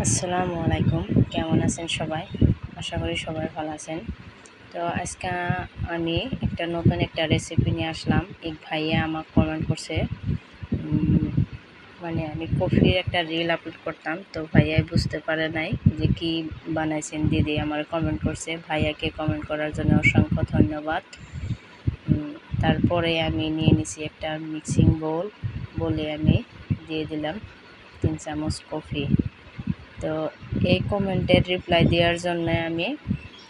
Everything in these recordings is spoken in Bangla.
আসসালামু আলাইকুম। কেমন আছেন সবাই? আশা করি সবাই ভালো আছেন। তো আজকে আমি নতুন একটা রেসিপি নিয়ে আসলাম। এক ভাইয়া আমাকে কমেন্ট করছে। মানে আমি কফির একটা রিল আপলোড করতাম, তো ভাইয়াই বুঝতে পারে নাই যে কি বানাইছেন। দিদি আমার কমেন্ট করছে, ভাইয়াকে কমেন্ট করার জন্য অসংখ্য ধন্যবাদ। তারপরে আমি নিয়ে নিছি একটা মিক্সিং বলে আমি দিয়ে দিলাম 3 চামচ কফি। তো এই কমেন্টের রিপ্লাই দেওয়ার জন্য আমি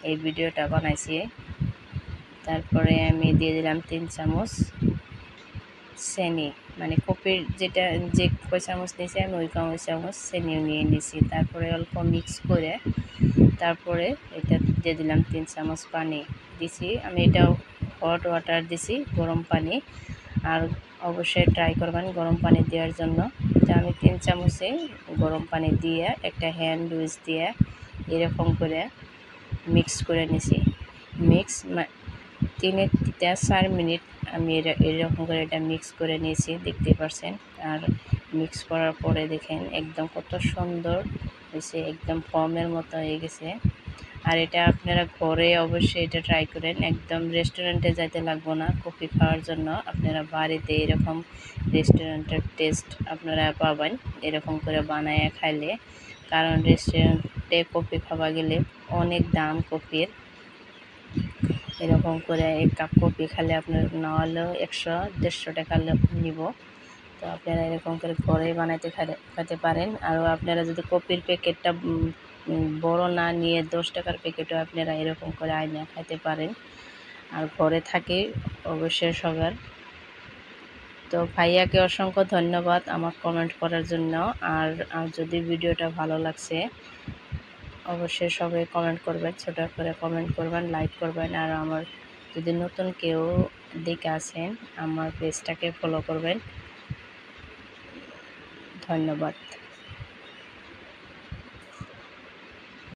এই ভিডিওটা বানাইছি। তারপরে আমি দিয়ে দিলাম 3 চামচ চিনি, মানে কফির যে কয় চামচ নিয়েছি আমি ওই কয় চামচ চিনিও নিয়ে নিয়েছি। তারপরে অল্প মিক্স করে তারপরে এটা দিয়ে দিলাম 3 চামচ পানি দিছি। আমি এটা হট ওয়াটার দিছি, গরম পানি। আর অবশ্যই ট্রাই করবেন গরম পানি দেওয়ার জন্য। তো আমি 3 চামচে গরম পানি দিয়ে একটা হ্যান্ড উইচ দিয়ে এরকম করে মিক্স করে নিছি। 3 থেকে 4 মিনিট আমি এরকম করে এটা মিক্স করে নিয়েছি, দেখতে পাচ্ছেন। আর মিক্স করার পরে দেখেন একদম কত সুন্দর হয়েছে, একদম ফর্মের মতো হয়ে গেছে। আর এটা আপনারা ঘরে অবশ্যই এটা ট্রাই করেন। একদম রেস্টুরেন্টে যাইতে লাগবে না কফি খাওয়ার জন্য। আপনারা বাড়িতে এরকম রেস্টুরেন্টের টেস্ট আপনারা পাবেন এরকম করে বানায় খাইলে। কারণ রেস্টুরেন্টে কফি খাওয়া গেলে অনেক দাম কফির। এরকম করে 1 কাপ কফি খেলে আপনার না হলেও 100-150 টাকা নিব। তো আপনারা এরকম করে ঘরেই বানাইতে খেতে পারেন। আর আপনারা যদি কফির প্যাকেটটা বড় না নিয়ে 10 টাকার প্যাকেটও আপনারা এরকম করে আইনা খেতে পারেন। আর ঘরে থাকে অবশ্যই সবার। তো ভাইয়াকে অসংখ্য ধন্যবাদ আমার কমেন্ট করার জন্য। আর যদি ভিডিওটা ভালো লাগছে অবশ্যই সবাই কমেন্ট করবেন, ছোট করে কমেন্ট করবেন, লাইক করবেন। আর আমার যদি নতুন কেউ দেখে আছেন আমার পেজটাকে ফলো করবেন। ধন্যবাদ।